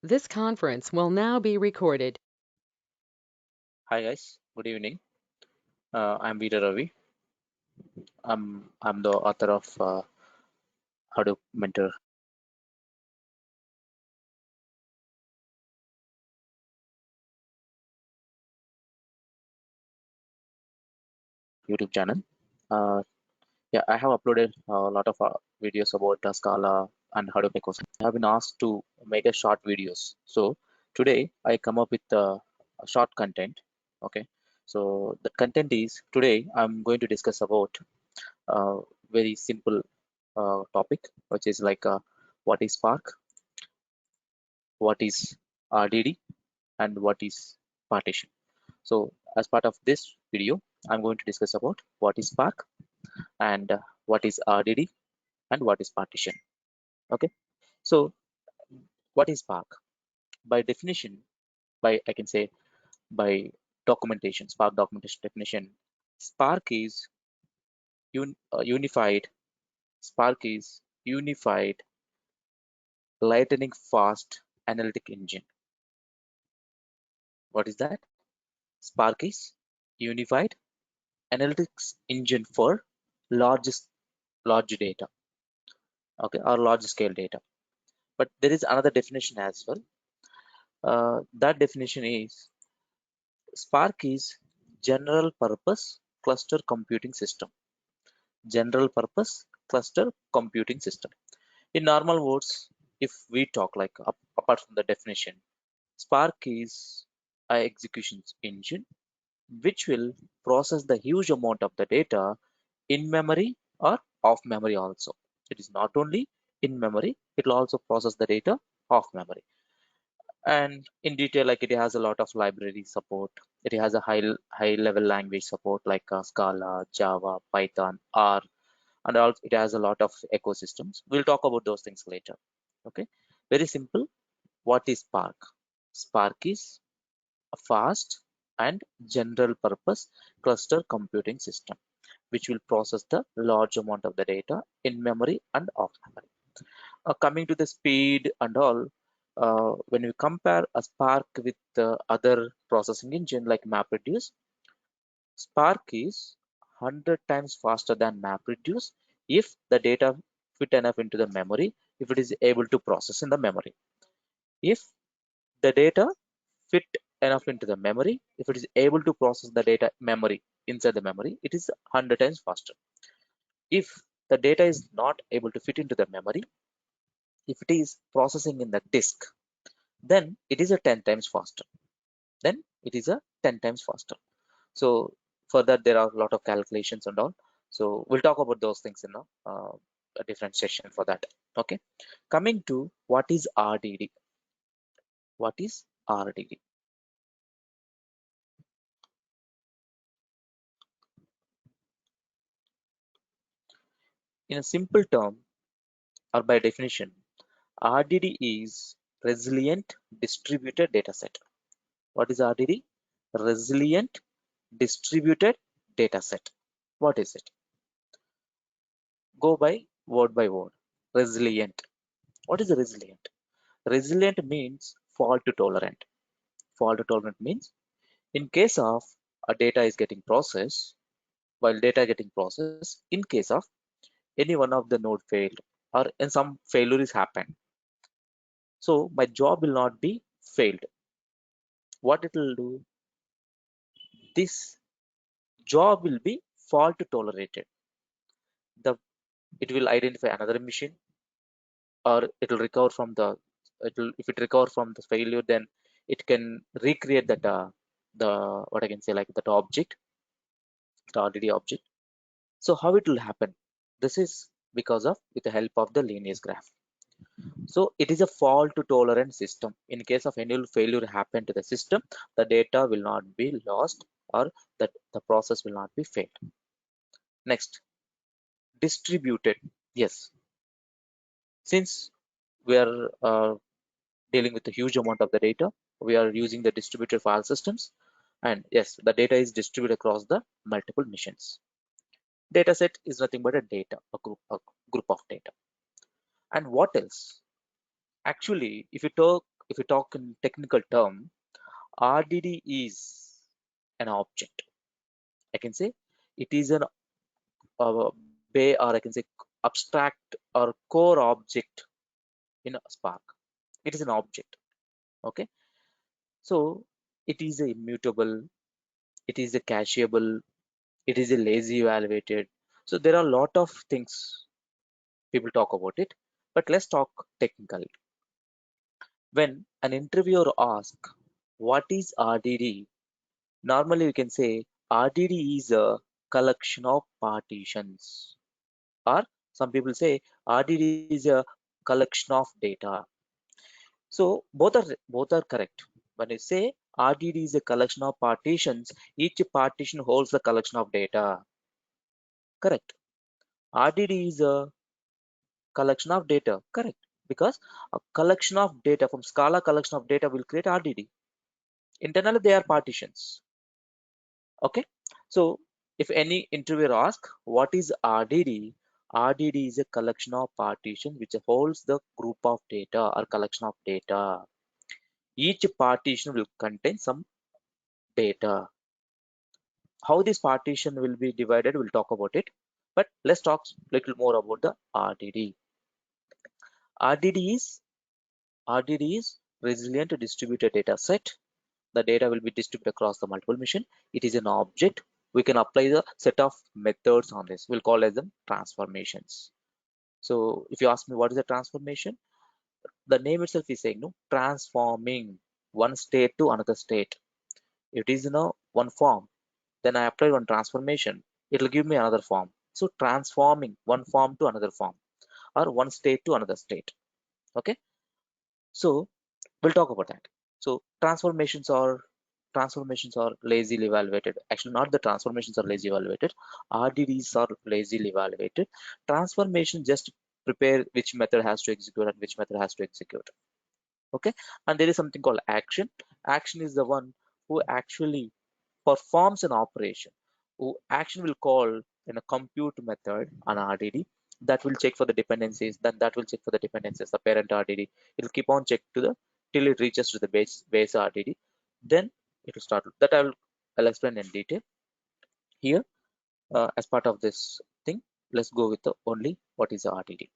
This conference will now be recorded. Hi guys, good evening. I'm Veera Ravi. I'm the author of Hadoop Mentor YouTube channel. Uh, yeah, I have uploaded a lot of videos about Scala and Hadoop ecosystem. I have been asked to make a short videos. So today I come up with a short content. Okay, so the content is today I'm going to discuss about a very simple topic, which is like what is Spark, what is RDD, and what is partition. So as part of this video, I'm going to discuss about what is Spark and what is RDD and what is partition. Okay. So what is Spark? By definition, by I can say by documentation, Spark documentation definition, Spark is unified. Spark is unified lightning fast analytic engine. What is that? Spark is unified analytics engine for large large data, okay, or large scale data. But there is another definition as well. That definition is Spark is general purpose cluster computing system. General purpose cluster computing system. In normal words, if we talk like apart from the definition, Spark is a execution engine which will process the huge amount of the data in memory or off memory also. It is not only in memory, it will also process the data off memory. And in detail, like it has a lot of library support. It has a high level language support like Scala, Java, Python, R, and also it has a lot of ecosystems. We'll talk about those things later. Okay, very simple. What is Spark? Spark is a fast and general purpose cluster computing system which will process the large amount of the data in memory and off memory. Coming to the speed and all, when we compare a Spark with other processing engine like MapReduce, Spark is 100 times faster than MapReduce if the data fit enough into the memory, if it is able to process in the memory. If the data fit enough into the memory, if it is able to process the data memory inside the memory, it is 100 times faster. If the data is not able to fit into the memory, if it is processing in the disk, then it is a 10 times faster. Then it is a 10 times faster. So for that, there are a lot of calculations and all. So we'll talk about those things in a different session for that. Okay. Coming to what is RDD? What is RDD? In a simple term or by definition, RDD is resilient distributed dataset. What is RDD? Resilient distributed dataset. What is it? Go by word. Resilient. What is resilient? Resilient means fault tolerant. Fault tolerant means in case of a data is getting processed, while data getting processed, in case of any one of the node failed or in some failure is happened, so my job will not be failed. What it will do? This job will be fault tolerated. The it will identify another machine or it will recover from the it will if it recover from the failure, then it can recreate that the what I can say like that object, the RDD object. So how it will happen? This is because of with the help of the lineage graph. So it is a fault tolerant system. In case of any failure happen to the system, the data will not be lost or that the process will not be failed. Next, distributed. Yes, since we are dealing with a huge amount of the data, we are using the distributed file systems, and yes, the data is distributed across the multiple machines. Data set is nothing but a data, a group of data. And what else? Actually, if you talk if we talk in technical term, RDD is an object. I can say it is an bay, or I can say abstract or core object in Spark. It is an object. Okay, so it is a immutable, it is a cacheable, it is a lazy evaluated. So there are a lot of things people talk about it, but let's talk technically. When an interviewer asks, what is RDD? Normally we can say RDD is a collection of partitions, or some people say RDD is a collection of data. So both are correct. When you say RDD is a collection of partitions, each partition holds a collection of data. Correct. RDD is a collection of data. Correct. Because a collection of data from Scala collection of data will create RDD. Internally, they are partitions. Okay. So if any interviewer asks what is RDD, RDD is a collection of partitions which holds the group of data or collection of data. Each partition will contain some data. How this partition will be divided, we'll talk about it. But let's talk a little more about the RDD. RDD is RDD is resilient distributed data set. The data will be distributed across the multiple machine. It is an object. We can apply the set of methods on this. We'll call as them transformations. So if you ask me what is a transformation, the name itself is saying no, transforming one state to another state. It is in a one form. Then I apply one transformation. It will give me another form. So transforming one form to another form, or one state to another state. Okay. So we'll talk about that. So transformations are lazily evaluated. Actually, not the transformations are lazy evaluated. RDDs are lazily evaluated. Transformation just prepare which method has to execute and which method has to execute. Okay, and there is something called action. Action is the one who actually performs an operation. Who action will call in a compute method an RDD that will check for the dependencies. Then that will check for the dependencies. The parent RDD. It will keep on check to the till it reaches to the base RDD. Then it will start. That I'll explain in detail here as part of this thing. Let's go with the only what is the RDD.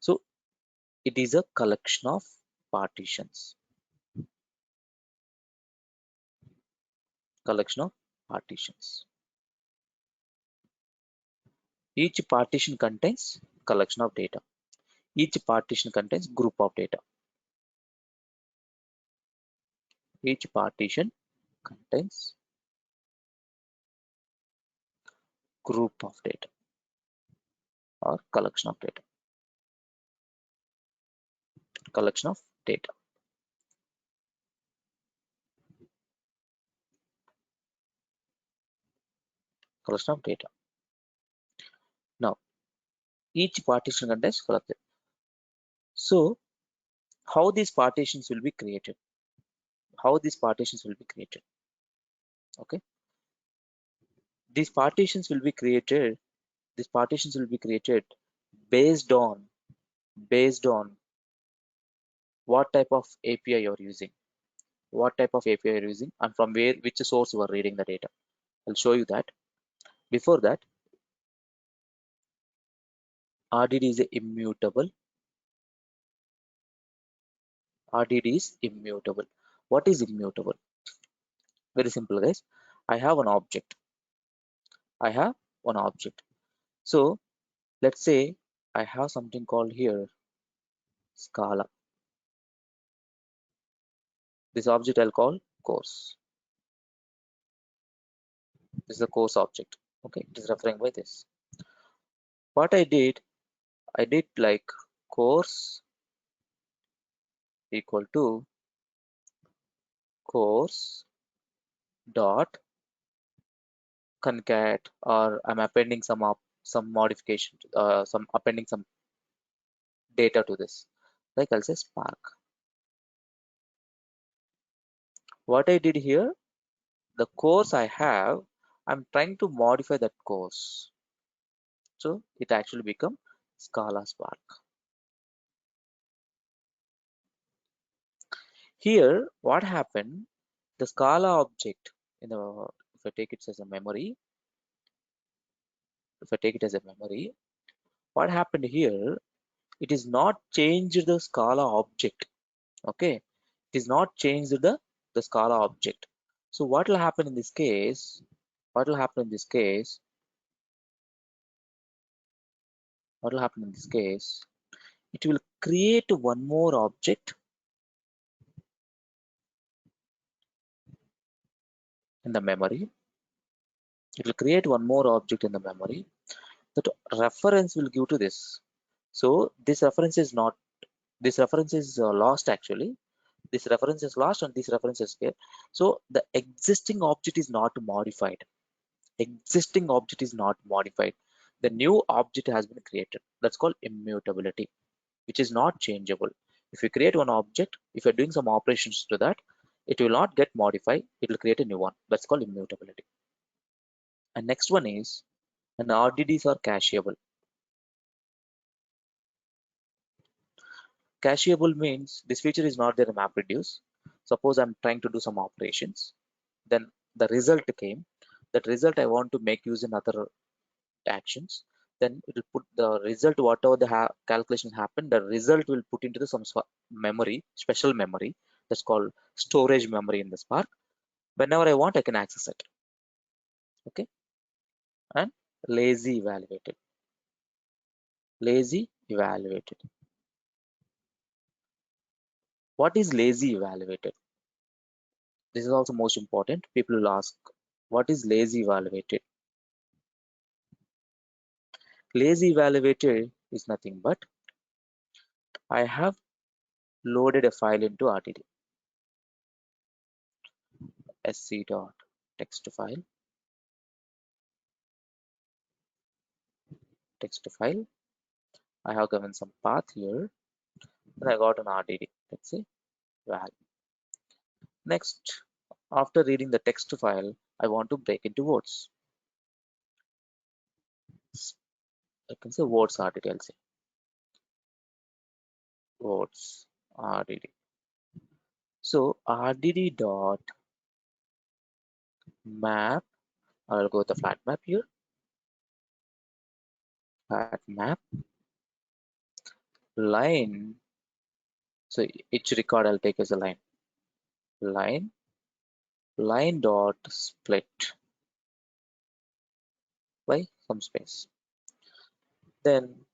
So it is a collection of partitions. Collection of partitions. Each partition contains collection of data. Each partition contains group of data. Each partition contains group of data or collection of data. Collection of data. Collection of data. Now, each partition contains collection. So, how these partitions will be created? How these partitions will be created? Okay. These partitions will be created. These partitions will be created based on what type of API you're using. What type of API you're using and from which source you are reading the data. I'll show you that. Before that, RDD is immutable. RDD is immutable. What is immutable? Very simple, guys. I have an object. I have one object. So let's say I have something called here Scala. This object I'll call course. This is a course object. Okay, it is referring by this. What I did like course equal to course dot concat, or I'm appending some modification, some appending some data to this. Like I'll say Spark. What I did here, the course I have, I'm trying to modify that course. So it actually become Scala Spark. Here, what happened? The Scala object in the if I take it as a memory, if I take it as a memory, what happened here? It is not changed the Scala object. Okay, it is not changed the Scala object. So what will happen in this case? What will happen in this case? What will happen in this case? It will create one more object in the memory. It will create one more object in the memory that reference will give to this. So this reference is not, this reference is lost actually. This reference is lost and this reference is here. So the existing object is not modified. Existing object is not modified. The new object has been created. That's called immutability, which is not changeable. If you create one object, if you're doing some operations to that, it will not get modified. It will create a new one. That's called immutability. And next one is an RDDs are cacheable. Cacheable means this feature is not there in MapReduce. Suppose I'm trying to do some operations, then the result came. That result I want to make use in other actions. Then it will put the result, whatever the calculation happened, the result will put into the some memory, special memory. That's called storage memory in the Spark. Whenever I want, I can access it. Okay, and lazy evaluated. Lazy evaluated. What is lazy evaluated? This is also most important. People will ask, what is lazy evaluated? Lazy evaluated is nothing but I have loaded a file into RDD. Sc.text file. Text file. I have given some path here. Then I got an RDD. Let's say val. Next, after reading the text file, I want to break into words. I can say words RDD. I'll say words RDD. So RDD dot map. I'll go with the flat map here. Flat map line. So each record I'll take as a line. Line dot split by some space. Then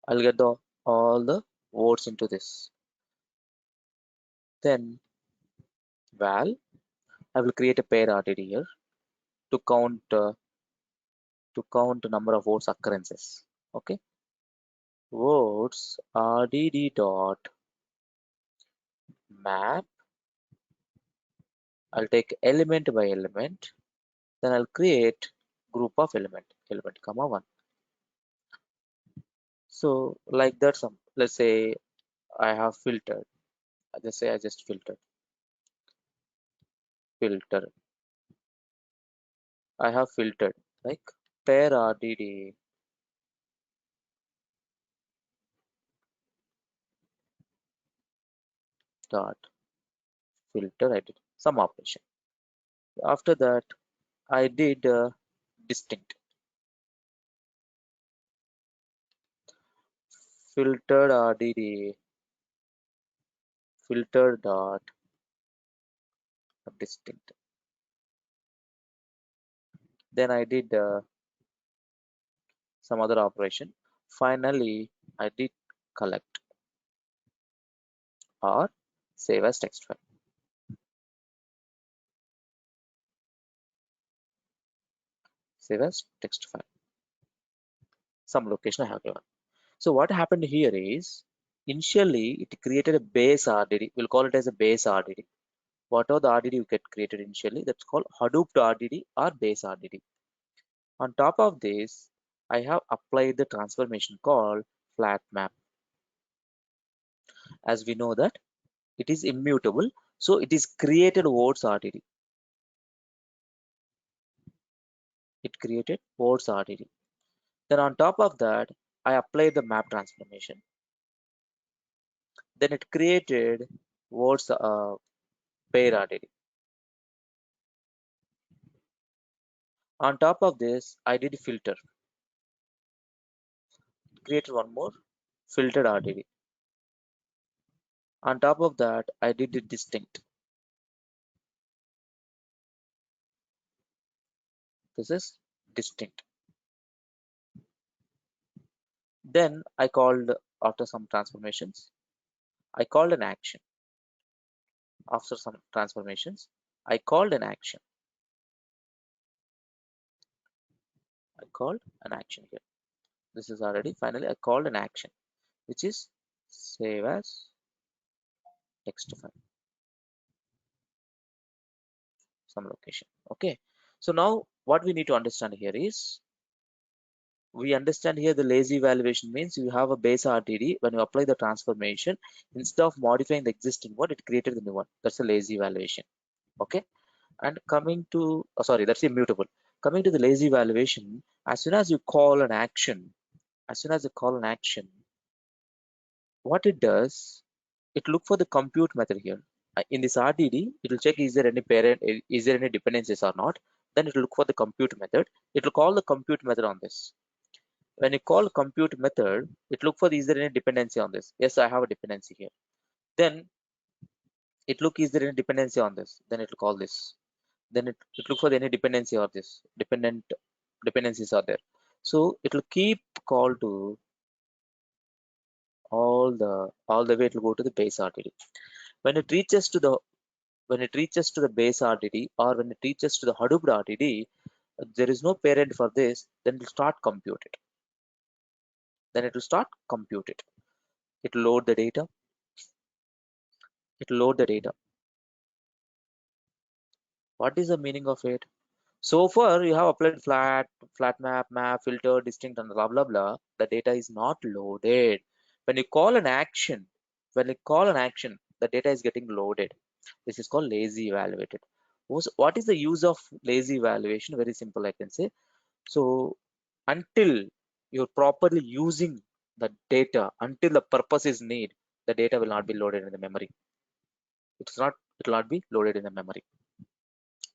I'll get all the words into this. Then val, I will create a pair RDD here to count the number of words occurrences. Okay, words RDD dot map. I'll take element by element. Then I'll create group of element comma 1. So like that, some let's say I have filtered. I just say I just filter. I have filtered like pair RDD dot filter. I did some operation. After that, I did distinct. Filtered RDD filter dot distinct. Then I did some other operation. Finally, I did collect or save as text file. Save as text file. Some location I have given. So what happened here is initially it created a base RDD. We'll call it as a base RDD. Whatever the RDD you get created initially, that's called Hadoop RDD or base RDD. On top of this, I have applied the transformation called flat map. As we know that it is immutable, so it is created words RDD. It created words RDD. Then on top of that, I applied the map transformation. Then it created towards pair RDD. On top of this, I did filter, created one more filtered RDD. On top of that, I did it distinct. This is distinct. Then I called, after some transformations, I called an action. After some transformations, I called an action. I called an action here. This is already finally I called an action, which is save as text file, some location. Okay. So now what we need to understand here is, we understand here the lazy evaluation means you have a base RTD. When you apply the transformation, instead of modifying the existing one, it created the new one. That's a lazy evaluation. Okay. And coming to, sorry, that's immutable. Coming to the lazy evaluation, as soon as you call an action, what it does, it look for the compute method here. In this RTD, it will check is there any parent, is there any dependencies or not. Then it will look for the compute method. It will call the compute method on this. When you call compute method, it look for is there any dependency on this. Yes, I have a dependency here. Then it look is there any dependency on this. Then it will call this. Then it look for any dependency or this dependencies are there. So it will keep call to all the way it will go to the base RTD. When it reaches to the base RTD, or when it reaches to the Hadoop RTD, there is no parent for this. Then it will start compute it. It will load the data. What is the meaning of it? So far you have applied flat map, filter, distinct, and blah blah blah. The data is not loaded. When you call an action, the data is getting loaded. This is called lazy evaluated. What is the use of lazy evaluation? Very simple, I can say. So until you're properly using the data, until the purpose is need, the data will not be loaded in the memory. It will not be loaded in the memory.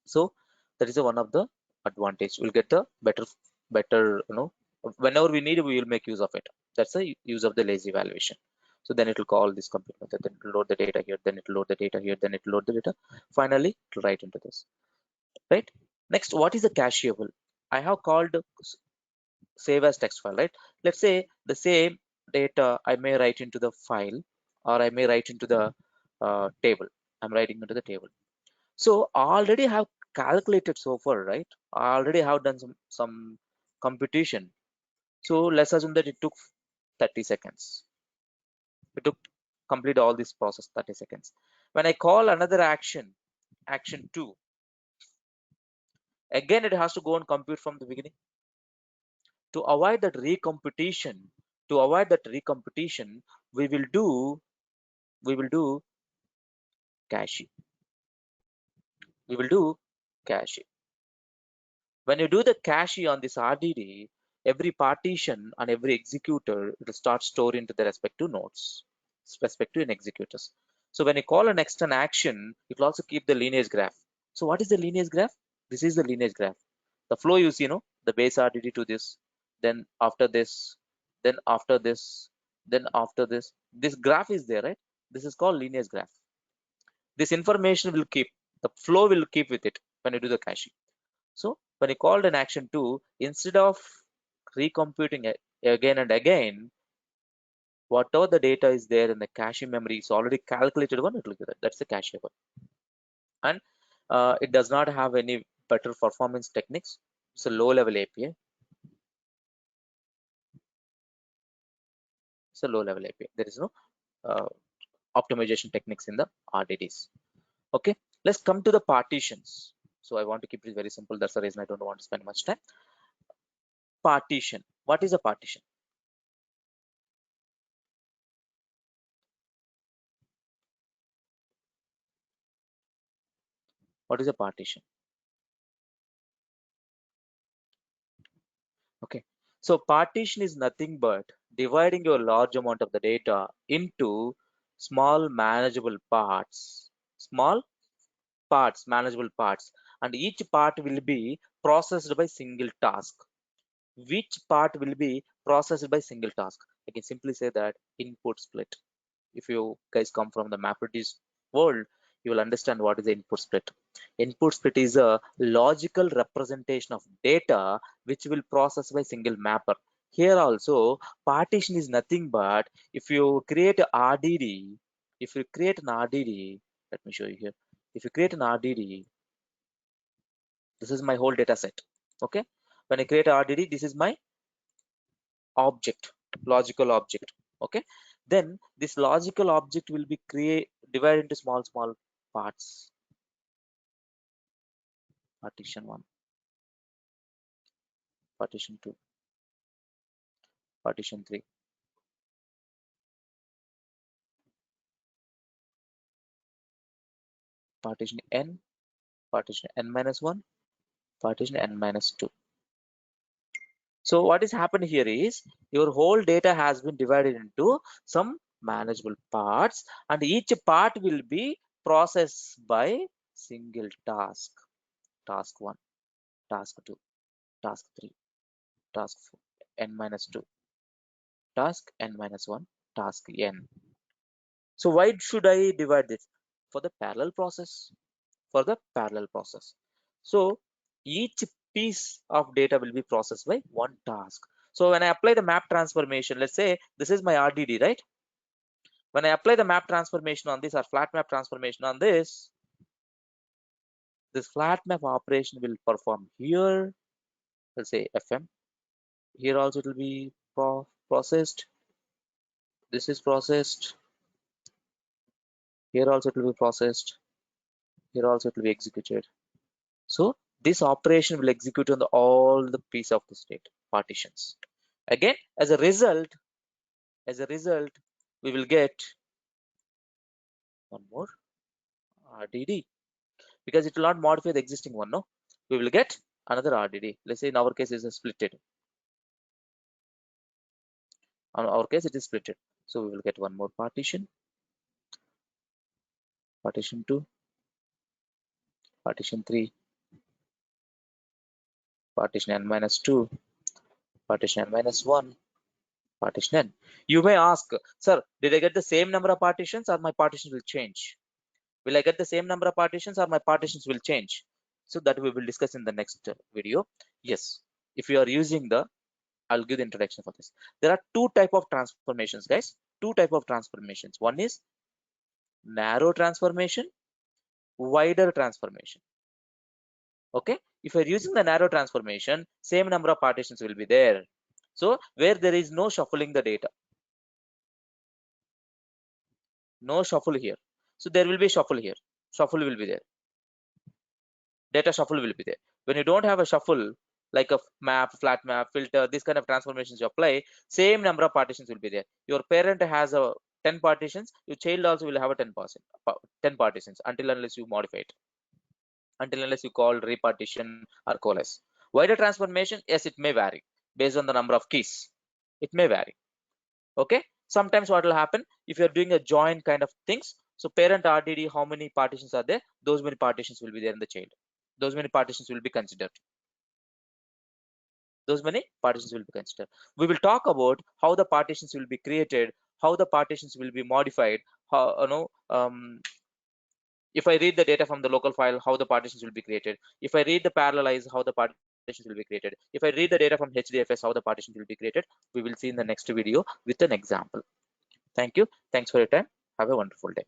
So that is one of the advantage. We'll get the better, whenever we need, we will make use of it. That's the use of the lazy evaluation. So then it will call this compute method, then it will load the data here, then it will load the data here, then it will load the data. Finally, it will write into this, right? Next, what is the cacheable? I have called save as text file, right? Let's say the same data I may write into the file, or I may write into the table. I'm writing into the table. So I already have calculated so far, right? I already have done some computation. So let's assume that it took 30 seconds. It took complete all this process 30 seconds. When I call another action 2, again it has to go and compute from the beginning. To avoid that recomputation, we will do cache. When you do the cache on this RDD, every partition and every executor will start storing to the respective nodes, respective executors. So when you call an extern action, it will also keep the lineage graph. So what is the lineage graph? This is the lineage graph. The flow you see, the base RDD to this, then after this, then after this, then after this. This graph is there, right? This is called lineage graph. This information will keep, the flow will keep with it when you do the caching. So when you called an action 2, instead of recomputing it again and again, whatever the data is there in the cache memory is already calculated one, it will give that. That's the cacheable. And it does not have any better performance techniques. It's a low-level API. There is no optimization techniques in the RDDs. Okay, let's come to the partitions. So I want to keep it very simple. That's the reason I don't want to spend much time. Partition. What is a partition? What is a partition? Okay, so partition is nothing but dividing your large amount of the data into small manageable parts, manageable parts, and each part will be processed by single task. Which part will be processed by single task? I can simply say that input split. If you guys come from the MapReduce world, you will understand what is the input split. Input split is a logical representation of data which will process by single mapper. Here also, partition is nothing but if you create a RDD, let me show you here. If you create an RDD, this is my whole data set. Okay, when I create a RDD, this is my object, logical object. Okay, then this logical object will be divided into small parts. Partition 1, partition 2, partition 3, partition n, partition n minus 1, partition n minus 2. So what is happened here is your whole data has been divided into some manageable parts, and each part will be processed by single task. Task 1, task 2, task 3, task 4, n minus 2, task n minus 1, task n. So why should I divide this? For the parallel process. For the parallel process. So each piece of data will be processed by one task. So when I apply the map transformation, let's say this is my RDD, right? When I apply the map transformation on this or flat map transformation on this flat map operation will perform here. Let's say FM. Here also it will be processed. This is processed. Here also it will be processed. Here also it will be executed. So this operation will execute on all the piece of the state partitions. Again, as a result, we will get one more RDD because it will not modify the existing one. No, we will get another RDD. Let's say in our case is splitted. In our case it is splitted. So we will get one more partition, partition 2, partition 3, partition n minus 2, partition n minus 1, partition n. You may ask, sir, did I get the same number of partitions or my partitions will change? Will I get the same number of partitions or my partitions will change? So that we will discuss in the next video. Yes, if you are using I'll give the introduction for this. There are two type of transformations, guys. Two type of transformations. One is narrow transformation, wider transformation. Okay, if you're using the narrow transformation, same number of partitions will be there. So where there is no shuffling the data, no shuffle here. So there will be shuffle here. Shuffle will be there. Data shuffle will be there. When you don't have a shuffle, like a map, flat map, filter, this kind of transformations you apply, same number of partitions will be there. Your parent has a 10 partitions, your child also will have a 10 partitions until unless you modify it, until unless you call repartition or coalesce. Wider transformation, yes, it may vary based on the number of keys. It may vary. Okay, sometimes what will happen if you're doing a join kind of things, so parent RDD, how many partitions are there, those many partitions will be there in the child, those many partitions will be considered, we will talk about how the partitions will be created, how the partitions will be modified, how if I read the data from the local file, how the partitions will be created, if I read the parallelize, how the partitions will be created, if I read the data from HDFS, how the partitions will be created. We will see in the next video with an example. Thank you. Thanks for your time. Have a wonderful day.